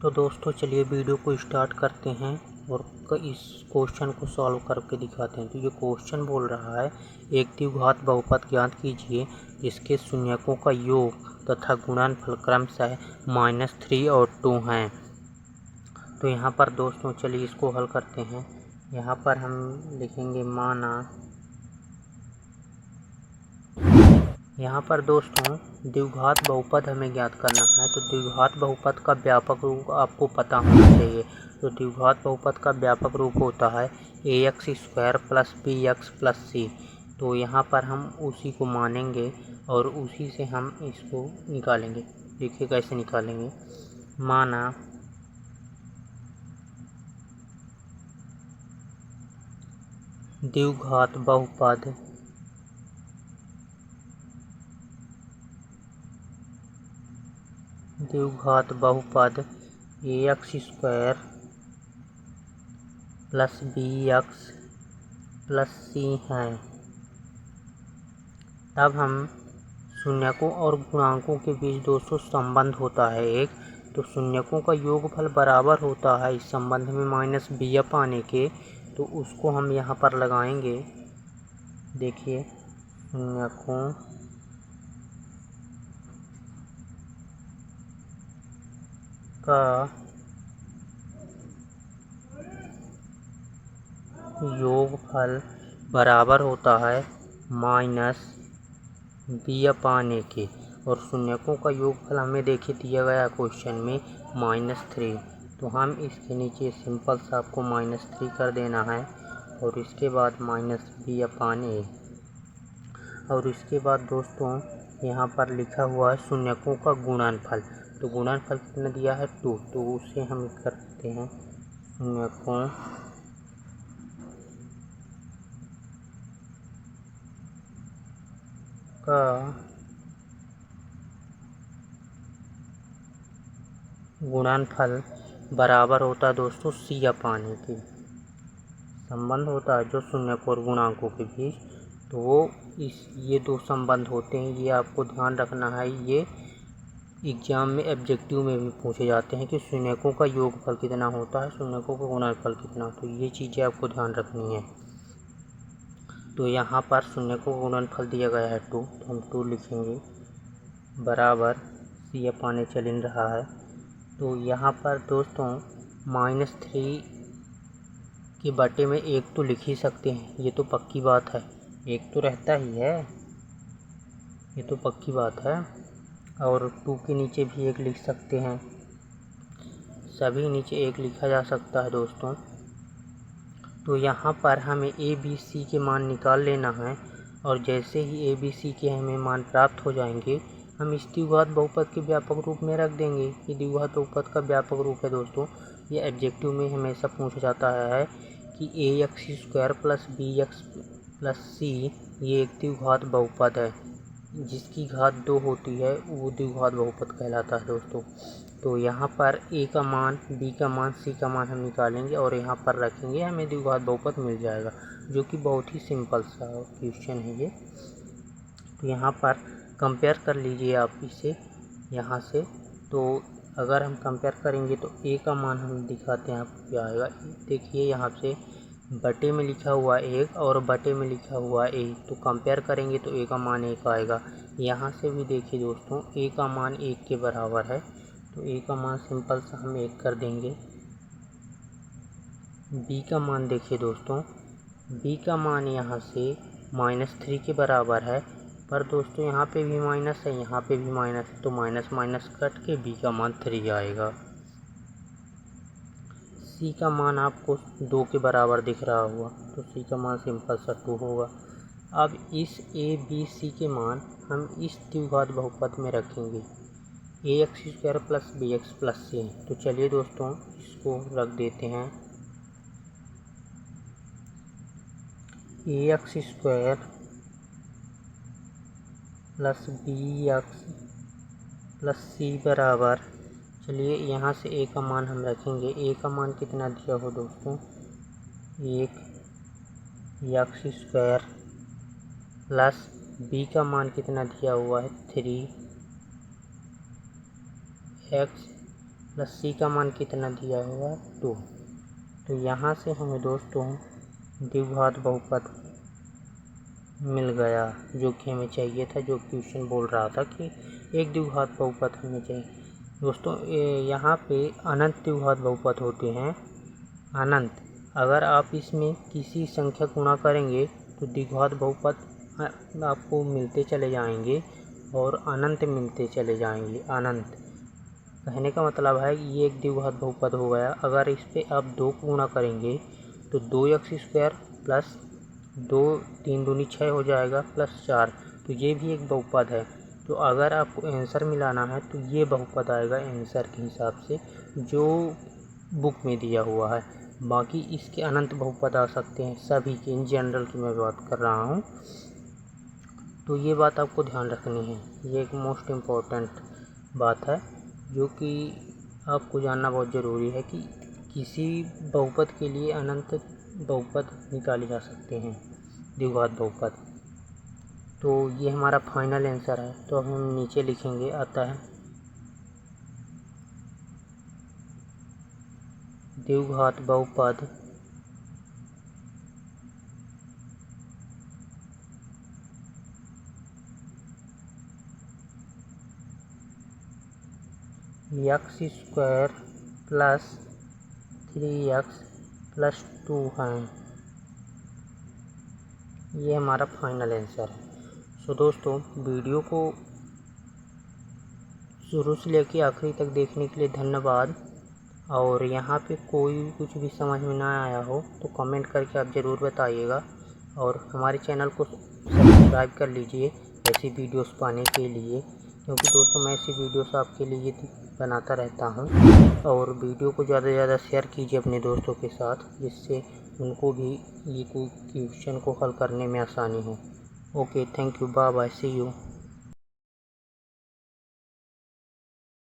तो दोस्तों चलिए वीडियो को स्टार्ट करते हैं और इस क्वेश्चन को सॉल्व करके दिखाते हैं। तो ये क्वेश्चन बोल रहा है एक द्विघात बहुपद ज्ञात कीजिए जिसके शून्यकों का योग तथा गुणनफल क्रमशः -3 और 2 हैं। तो यहाँ पर दोस्तों चलिए इसको हल करते हैं। यहाँ पर हम लिखेंगे माना। यहाँ पर दोस्तों द्विघात बहुपद हमें ज्ञात करना है, तो द्विघात बहुपद का व्यापक रूप आपको पता होना चाहिए। तो द्विघात बहुपद का व्यापक रूप होता है ax² + bx + c। तो यहाँ पर हम उसी को मानेंगे और उसी से हम इसको निकालेंगे। देखिए कैसे निकालेंगे। माना द्विघात बहुपद ax² + bx + c है। तब हम शून्यकों और गुणांकों के बीच दोस्तों संबंध होता है एक। तो शून्यकों का योगफल बराबर होता है इस संबंध में -b आने के। तो उसको हम यहाँ पर लगाएंगे। देखिए शून्यकों का योगफल बराबर होता है -b आने के। और शून्यकों का योगफल हमें देखिए दिया गया क्वेश्चन में -3। तो हम इसके नीचे सिंपल सा आपको -3 कर देना है और इसके बाद -b/a। और इसके बाद दोस्तों यहाँ पर लिखा हुआ है शून्यकों का गुणनफल। तो गुणनफल कितना दिया है 2। तो उसे हम करते हैं शून्यकों का गुणनफल बराबर होता है दोस्तों c/a के। संबंध होता है जो शून्यकों और गुणांकों के बीच। तो वो ये दो संबंध होते हैं, ये आपको ध्यान रखना है। ये एग्जाम में ऑब्जेक्टिव में भी पूछे जाते हैं कि शून्यकों का योगफल कितना होता है, शून्यकों का गुणनफल कितना। तो ये चीज़ें आपको ध्यान रखनी है। तो यहाँ पर शून्यकों का गुणनफल दिया गया है 2। तो हम 2 लिखेंगे बराबर c/a चल रहा है। तो यहाँ पर दोस्तों -3 के बटे में 1 तो लिख ही सकते हैं, ये तो पक्की बात है। 1 तो रहता ही है, ये तो पक्की बात है। और 2 के नीचे भी 1 लिख सकते हैं, सभी नीचे 1 लिखा जा सकता है दोस्तों। तो यहाँ पर हमें a b c के मान निकाल लेना है और जैसे ही a b c के हमें मान प्राप्त हो जाएंगे हम इस द्विघात बहुपद के व्यापक रूप में रख देंगे। ये द्विघात बहुपद का व्यापक रूप है दोस्तों। ये ऑब्जेक्टिव में हमेशा पूछा जाता है कि ax² + bx + c ये एक द्विघात बहुपद है, जिसकी घात 2 होती है वो द्विघात बहुपद कहलाता है दोस्तों। तो यहाँ पर a का मान, b का मान, c का मान हम निकालेंगे और यहाँ पर रखेंगे, हमें द्विघात बहुपद मिल जाएगा, जो कि बहुत ही सिंपल सा क्वेश्चन है ये। तो यहाँ पर कंपेयर कर लीजिए आप इसे यहाँ से। तो अगर हम कंपेयर करेंगे तो a का मान हम दिखाते हैं आपको क्या आएगा। देखिए यहाँ से बटे में लिखा हुआ 1 और बटे में लिखा हुआ 1, तो कंपेयर करेंगे तो a का मान 1 आएगा। यहाँ से भी देखिए दोस्तों a का मान 1 के बराबर है। तो a का मान सिंपल सा हम 1 कर देंगे। b का मान देखिए दोस्तों, b का मान यहाँ से -3 के बराबर है। पर दोस्तों यहाँ पे भी माइनस है, यहाँ पे भी माइनस है, तो माइनस माइनस कट के b का मान 3 आएगा। c का मान आपको 2 के बराबर दिख रहा होगा, तो c का मान सिंपल सा 2 होगा। अब इस a b c के मान हम इस द्विघात बहुपद में रखेंगे ax² + bx + c। तो चलिए दोस्तों इसको रख देते हैं ax² + bx + c बराबर। चलिए यहाँ से a का मान हम रखेंगे। a का मान कितना दिया हो दोस्तों, 1 x² प्लस b का मान कितना दिया हुआ है 3 x प्लस सी का मान कितना दिया हुआ 2। तो यहाँ से हमें दोस्तों द्विघात बहुपद मिल गया, जो कि हमें चाहिए था, जो क्वेश्चन बोल रहा था कि एक द्विघात बहुपद हमें चाहिए। दोस्तों यहाँ पे अनंत द्विघात बहुपद होते हैं, अनंत। अगर आप इसमें किसी संख्या गुणा करेंगे तो द्विघात बहुपद आपको मिलते चले जाएंगे और अनंत मिलते चले जाएंगे। अनंत कहने का मतलब है ये एक द्विघात बहुपद हो गया। अगर इस पे आप 2 को गुणा करेंगे तो 2x² प्लस 2 3 दूनी 6 हो जाएगा प्लस 4, तो ये भी एक बहुपद है। तो अगर आपको आंसर मिलाना है तो ये बहुपद आएगा आंसर के हिसाब से जो बुक में दिया हुआ है। बाकी इसके अनंत बहुपद आ सकते हैं सभी के, इन जनरल की मैं बात कर रहा हूँ। तो ये बात आपको ध्यान रखनी है, ये एक मोस्ट इम्पॉर्टेंट बात है जो कि आपको जानना बहुत ज़रूरी है कि किसी बहुपद के लिए अनंत बहुपद निकाले जा सकते हैं, द्विघात बहुपद। तो ये हमारा फाइनल आंसर है। तो अब हम नीचे लिखेंगे, आता है द्विघात बहुपद x² प्लस 3x प्लस 2 है। ये हमारा फाइनल आंसर है। सो दोस्तों वीडियो को शुरू से लेकर आखिरी तक देखने के लिए धन्यवाद। और यहाँ पे कोई कुछ भी समझ में ना आया हो तो कमेंट करके आप ज़रूर बताइएगा, और हमारे चैनल को सब्सक्राइब कर लीजिए ऐसी वीडियोस पाने के लिए, क्योंकि दोस्तों मैं ऐसी वीडियोस आपके लिए बनाता रहता हूँ। और वीडियो को ज़्यादा से ज़्यादा शेयर कीजिए अपने दोस्तों के साथ, जिससे उनको भी ये कोई क्वेश्चन को हल करने में आसानी हो। Okay, thank you, bye bye, see you.